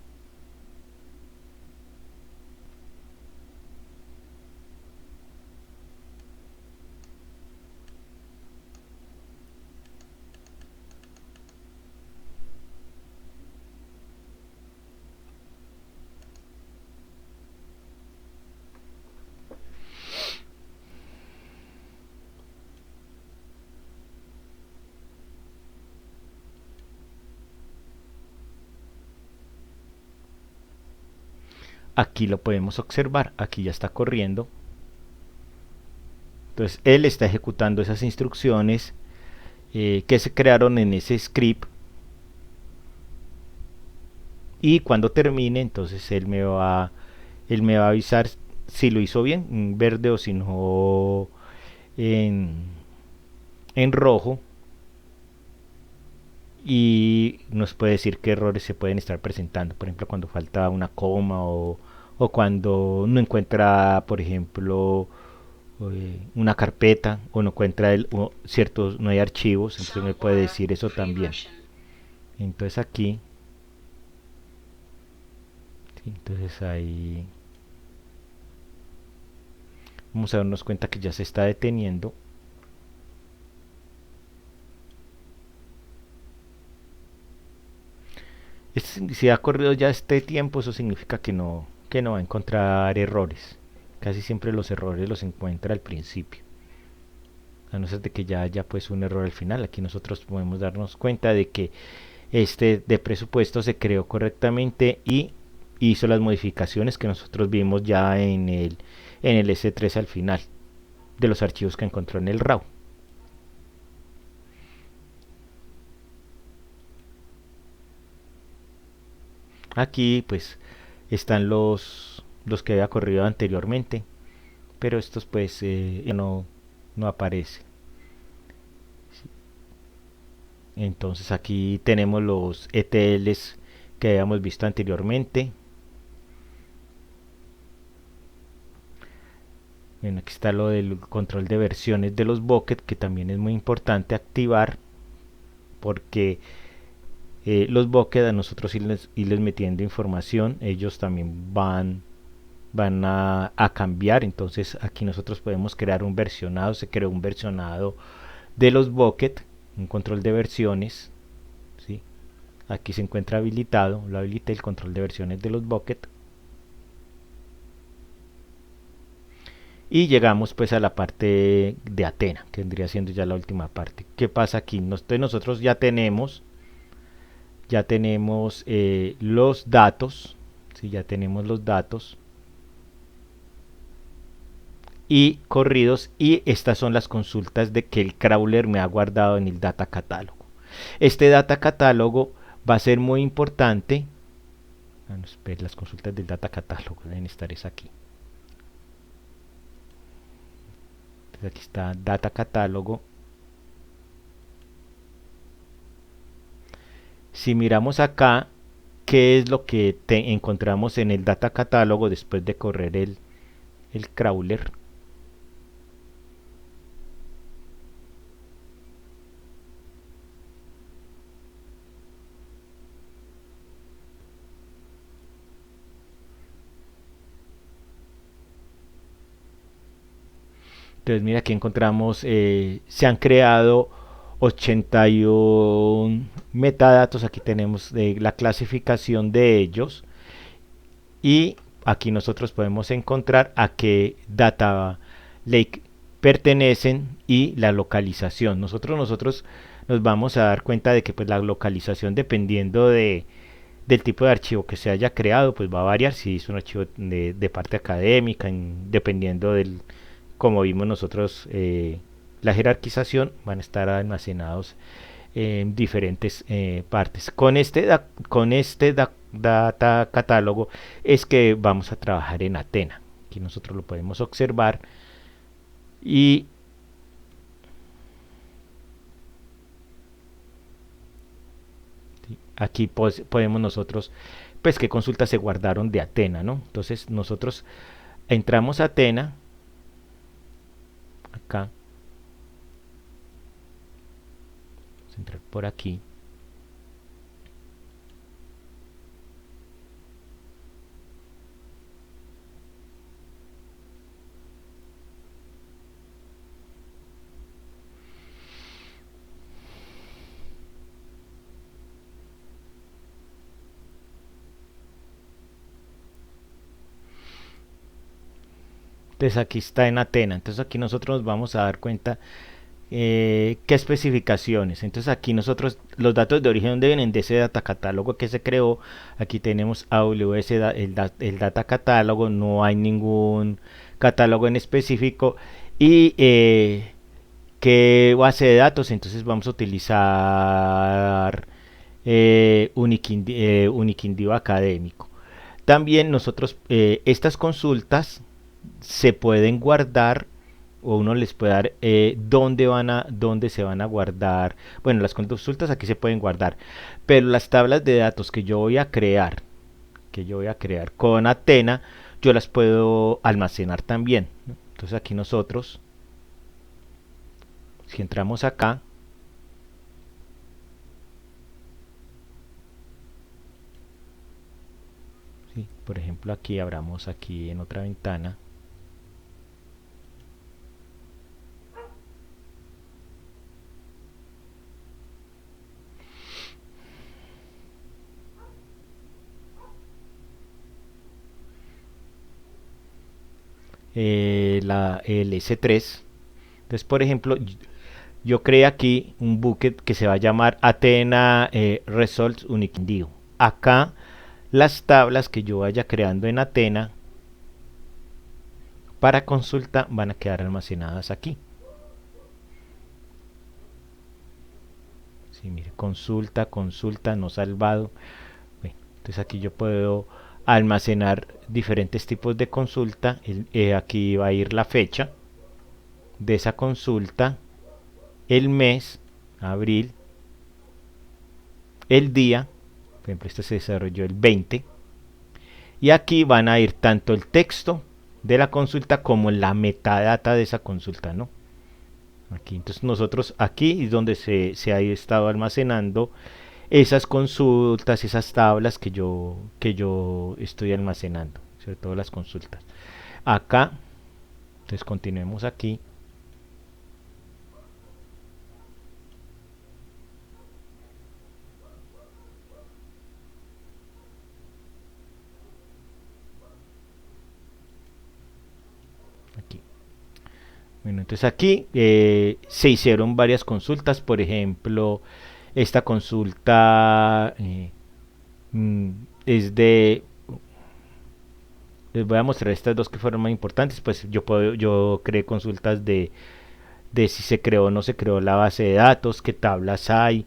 Aquí lo podemos observar, aquí ya está corriendo. Entonces él está ejecutando esas instrucciones que se crearon en ese script. Y cuando termine, entonces él me va a avisar si lo hizo bien, en verde, o si no en, en rojo. Y nos puede decir qué errores se pueden estar presentando. Por ejemplo, cuando falta una coma o cuando no encuentra, por ejemplo, una carpeta o no encuentra ciertos, no hay archivos, entonces me puede decir eso también. Entonces aquí, sí, entonces ahí vamos a darnos cuenta que ya se está deteniendo. Si ha corrido ya este tiempo, eso significa que no va a encontrar errores. Casi siempre los errores los encuentra al principio. A no ser de que ya haya pues un error al final. Aquí nosotros podemos darnos cuenta de que este de presupuesto se creó correctamente y hizo las modificaciones que nosotros vimos ya en el S3 al final de los archivos que encontró en el RAW. Aquí pues están los que había corrido anteriormente, pero estos pues ya no aparecen. Entonces aquí tenemos los ETLs que habíamos visto anteriormente. Bueno, aquí está lo del control de versiones de los buckets, que también es muy importante activar, porque los buckets a nosotros irles metiendo información, ellos también van a cambiar. Entonces aquí nosotros podemos crear un versionado. Se creó un versionado de los buckets, un control de versiones, ¿sí? Aquí se encuentra habilitado, lo habilité, el control de versiones de los buckets. Y llegamos pues a la parte de Athena, que vendría siendo ya la última parte. ¿Qué pasa aquí? Nosotros ya tenemos los datos, ¿sí? Ya tenemos los datos y corridos, y estas son las consultas de que el crawler me ha guardado en el data catálogo. Este data catálogo va a ser muy importante. Vamos a ver, las consultas del data catálogo deben estar es aquí. Entonces aquí está data catálogo. Si miramos acá, ¿qué es lo que encontramos en el data catálogo después de correr el crawler? Entonces mira, aquí encontramos, se han creado 81 metadatos, aquí tenemos la clasificación de ellos y aquí nosotros podemos encontrar a qué data lake pertenecen y la localización. Nosotros nos vamos a dar cuenta de que pues la localización dependiendo del tipo de archivo que se haya creado pues va a variar si es un archivo de parte académica, dependiendo del, como vimos nosotros, la jerarquización van a estar almacenados en diferentes partes. Con este data catálogo es que vamos a trabajar en Athena. Aquí nosotros lo podemos observar y aquí podemos nosotros, pues qué consultas se guardaron de Athena, ¿no? Entonces nosotros entramos a Athena, acá, vamos a entrar por aquí. Entonces aquí está en Athena. Entonces aquí nosotros nos vamos a dar cuenta qué especificaciones. Entonces aquí nosotros los datos de origen vienen de ese data catálogo que se creó. Aquí tenemos AWS, el data catálogo, no hay ningún catálogo en específico. Y qué base de datos, entonces vamos a utilizar Uniquindio académico. También nosotros estas consultas se pueden guardar o uno les puede dar dónde se van a guardar. Bueno, las consultas aquí se pueden guardar, pero las tablas de datos que yo voy a crear con Athena, yo las puedo almacenar también, ¿no? Entonces aquí nosotros, si entramos acá, ¿sí? Por ejemplo aquí abramos aquí en otra ventana. El S3. Entonces, por ejemplo, yo creé aquí un bucket que se va a llamar Athena Results Uniquindio. Acá las tablas que yo vaya creando en Athena para consulta van a quedar almacenadas aquí. Sí, mire, consulta no salvado. Bueno, entonces aquí yo puedo almacenar diferentes tipos de consulta. Aquí va a ir la fecha de esa consulta, el mes, abril, el día, por ejemplo este se desarrolló el 20, y aquí van a ir tanto el texto de la consulta como la metadata de esa consulta, ¿no? Aquí, entonces nosotros aquí es donde se ha estado almacenando esas consultas, esas tablas que yo estoy almacenando, sobre todo las consultas. Acá, entonces continuemos aquí. Aquí. Bueno, entonces aquí se hicieron varias consultas, por ejemplo, esta consulta mm, es de, les voy a mostrar estas dos que fueron más importantes, pues yo creé consultas de si se creó o no se creó la base de datos, qué tablas hay,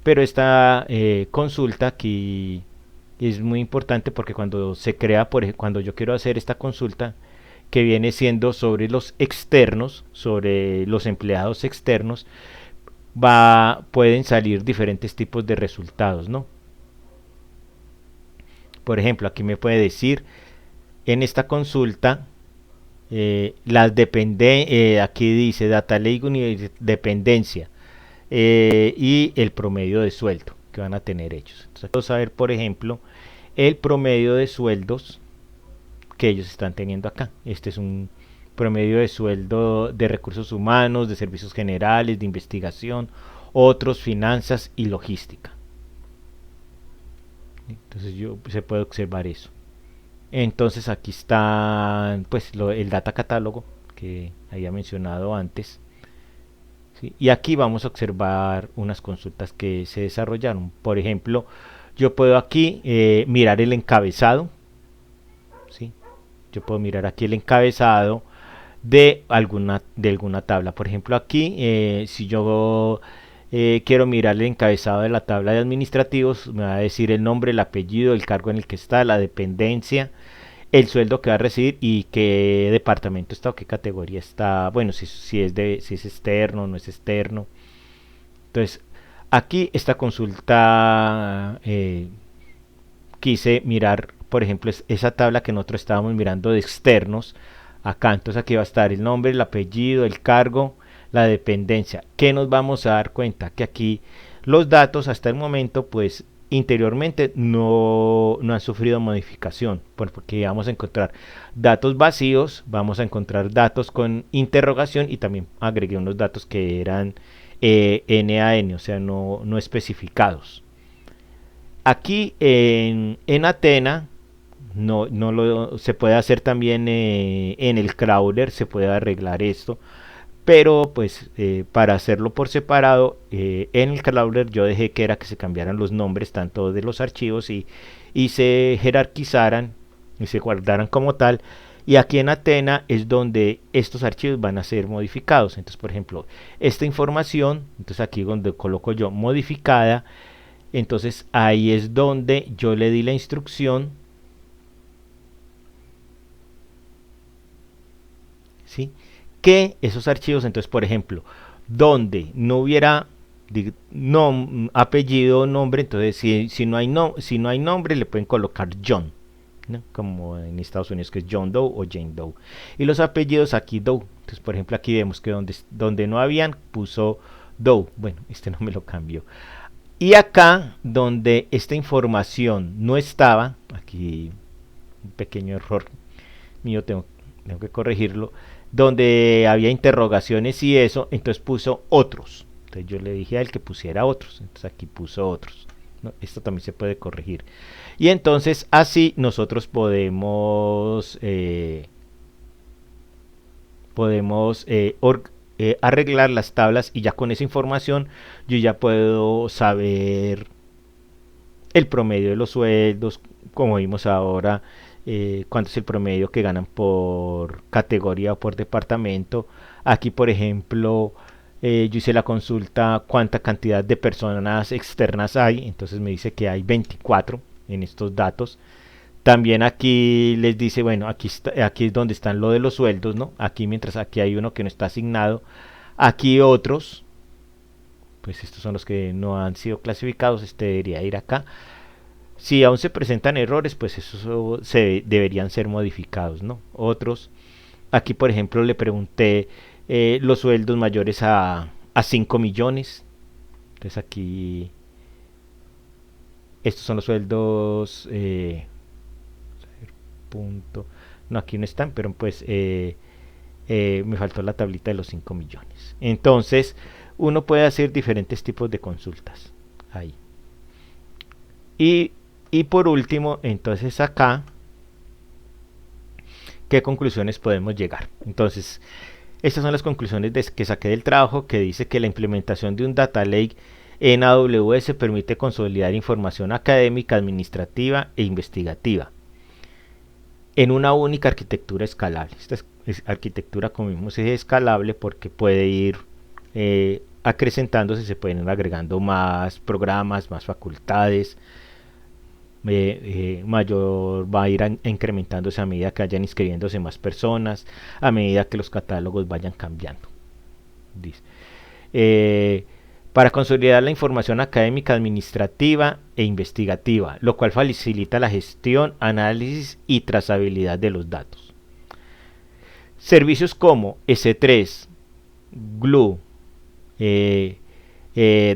pero esta consulta aquí es muy importante porque cuando se crea, por ejemplo, cuando yo quiero hacer esta consulta, que viene siendo sobre los externos, sobre los empleados externos, pueden salir diferentes tipos de resultados, ¿no? Por ejemplo, aquí me puede decir en esta consulta aquí dice Data Lake dependencia y el promedio de sueldo que van a tener ellos. Entonces, vamos a ver, por ejemplo, el promedio de sueldos que ellos están teniendo acá. Este es un promedio de sueldo de recursos humanos, de servicios generales, de investigación, otros, finanzas y logística. Entonces se puede observar eso. Entonces aquí está pues el data catálogo que había mencionado antes. ¿Sí? Y aquí vamos a observar unas consultas que se desarrollaron. Por ejemplo, yo puedo aquí mirar el encabezado. ¿Sí? Yo puedo mirar aquí el encabezado de alguna tabla. Por ejemplo, aquí, si yo quiero mirar el encabezado de la tabla de administrativos, me va a decir el nombre, el apellido, el cargo en el que está, la dependencia, el sueldo que va a recibir y qué departamento está o qué categoría está. Bueno, si es externo, no es externo. Entonces, aquí esta consulta quise mirar, por ejemplo, esa tabla que nosotros estábamos mirando de externos. Acá, entonces aquí va a estar el nombre, el apellido, el cargo, la dependencia. ¿Qué nos vamos a dar cuenta? Que aquí los datos hasta el momento, pues interiormente no han sufrido modificación, porque vamos a encontrar datos vacíos, vamos a encontrar datos con interrogación y también agregué unos datos que eran NaN, o sea, no especificados. Aquí en Athena se puede hacer también en el crawler, se puede arreglar esto, pero pues para hacerlo por separado en el crawler yo dejé que era que se cambiaran los nombres tanto de los archivos y se jerarquizaran y se guardaran como tal. Y aquí en Athena es donde estos archivos van a ser modificados. Entonces, por ejemplo, esta información, entonces aquí donde coloco yo modificada, entonces ahí es donde yo le di la instrucción, ¿sí? Que esos archivos, entonces por ejemplo, donde no hubiera apellido, nombre, entonces si no hay nombre le pueden colocar John, ¿no? Como en Estados Unidos que es John Doe o Jane Doe. Y los apellidos aquí Doe. Entonces por ejemplo aquí vemos que donde no habían puso Doe. Bueno, este no me lo cambió. Y acá donde esta información no estaba, aquí un pequeño error mío, tengo que corregirlo, donde había interrogaciones y eso, entonces puso otros. Entonces yo le dije a él que pusiera otros, entonces aquí puso otros, ¿no? Esto también se puede corregir. Y entonces así nosotros podemos arreglar las tablas y ya con esa información yo ya puedo saber el promedio de los sueldos, como vimos ahora, cuánto es el promedio que ganan por categoría o por departamento. Aquí, por ejemplo, yo hice la consulta cuánta cantidad de personas externas hay, entonces me dice que hay 24 en estos datos. También aquí les dice, bueno, aquí es donde están lo de los sueldos, ¿no? Aquí mientras aquí hay uno que no está asignado, aquí otros, pues estos son los que no han sido clasificados, este debería ir acá. Si aún se presentan errores, pues esos deberían ser modificados, ¿no? Otros, aquí por ejemplo le pregunté los sueldos mayores a 5 millones. Entonces aquí, estos son los sueldos, punto, no, aquí no están, pero pues me faltó la tablita de los 5 millones. Entonces, uno puede hacer diferentes tipos de consultas ahí. Y por último, entonces acá, ¿qué conclusiones podemos llegar? Entonces, estas son las conclusiones que saqué del trabajo, que dice que la implementación de un data lake en AWS permite consolidar información académica, administrativa e investigativa en una única arquitectura escalable. Esta arquitectura, como vimos, es escalable porque puede ir acrecentándose, se pueden ir agregando más programas, más facultades, mayor va a ir incrementándose a medida que vayan inscribiéndose más personas, a medida que los catálogos vayan cambiando. Dice. para consolidar la información académica, administrativa e investigativa, lo cual facilita la gestión, análisis y trazabilidad de los datos. Servicios como S3, Glue,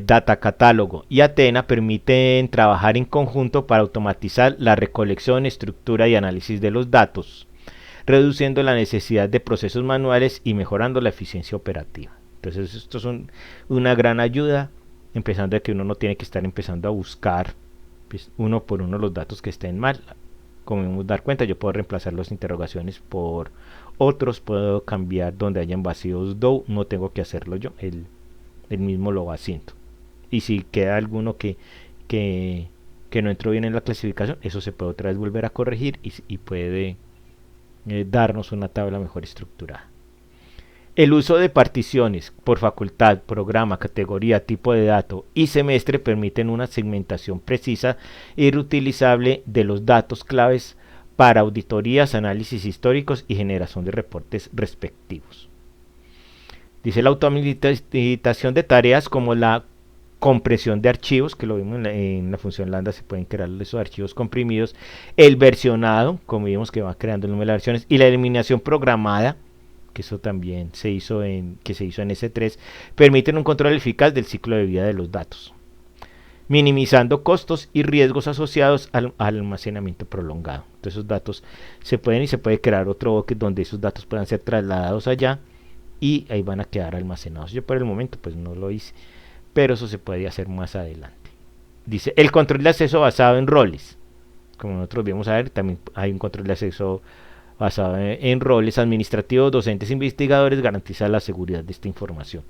Data Catálogo y Athena permiten trabajar en conjunto para automatizar la recolección, estructura y análisis de los datos, reduciendo la necesidad de procesos manuales y mejorando la eficiencia operativa. Entonces esto es una gran ayuda, empezando de que uno no tiene que estar empezando a buscar pues, uno por uno los datos que estén mal. Como podemos dar cuenta, yo puedo reemplazar las interrogaciones por otros, puedo cambiar donde hayan vacíos DOU, no tengo que hacerlo yo, él mismo lo va haciendo. Y si queda alguno que no entró bien en la clasificación, eso se puede otra vez volver a corregir y puede darnos una tabla mejor estructurada. El uso de particiones por facultad, programa, categoría, tipo de dato y semestre permiten una segmentación precisa y reutilizable de los datos claves para auditorías, análisis históricos y generación de reportes respectivos. Dice la automatización de tareas como la compresión de archivos, que lo vimos en la función lambda, se pueden crear esos archivos comprimidos, el versionado, como vimos que va creando el número de versiones, y la eliminación programada, que eso también se hizo en S3, permiten un control eficaz del ciclo de vida de los datos, minimizando costos y riesgos asociados al almacenamiento prolongado. Entonces esos datos se puede crear otro bucket donde esos datos puedan ser trasladados allá y ahí van a quedar almacenados. Yo por el momento pues no lo hice, pero eso se puede hacer más adelante. Dice, el control de acceso basado en roles. Como nosotros vamos a ver, también hay un control de acceso basado en roles administrativos, docentes, investigadores, garantiza la seguridad de esta información.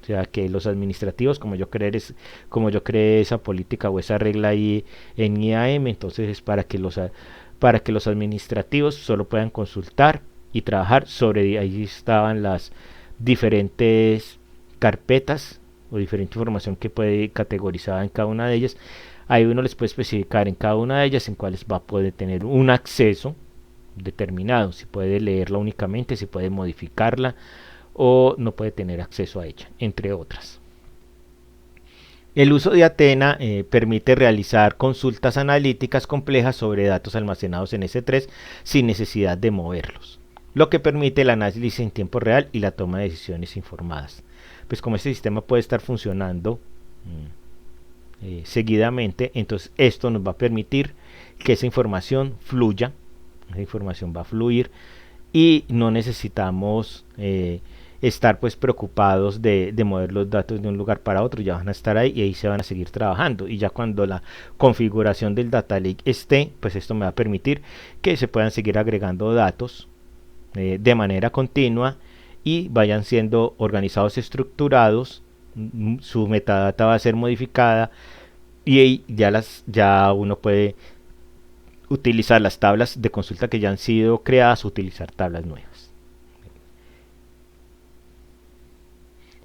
O sea, que los administrativos, como yo creé esa política o esa regla ahí en IAM, entonces es para que los administrativos solo puedan consultar y trabajar sobre, ahí estaban las diferentes carpetas o diferente información que puede categorizada en cada una de ellas. Ahí uno les puede especificar en cada una de ellas en cuáles va a poder tener un acceso determinado, si puede leerla únicamente, si puede modificarla o no puede tener acceso a ella, entre otras. El uso de Athena permite realizar consultas analíticas complejas sobre datos almacenados en S3 sin necesidad de moverlos, lo que permite el análisis en tiempo real y la toma de decisiones informadas. Pues como este sistema puede estar funcionando seguidamente, entonces esto nos va a permitir que esa información fluya, esa información va a fluir y no necesitamos estar pues preocupados de mover los datos de un lugar para otro, ya van a estar ahí y ahí se van a seguir trabajando, y ya cuando la configuración del data lake esté, pues esto me va a permitir que se puedan seguir agregando datos de manera continua y vayan siendo organizados, estructurados, su metadata va a ser modificada y ya uno puede utilizar las tablas de consulta que ya han sido creadas, utilizar tablas nuevas.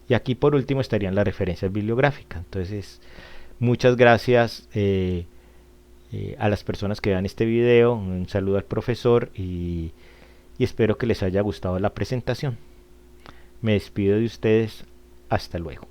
Y aquí por último estarían las referencias bibliográficas. Entonces, muchas gracias a las personas que vean este video, un saludo al profesor y espero que les haya gustado la presentación. Me despido de ustedes, hasta luego.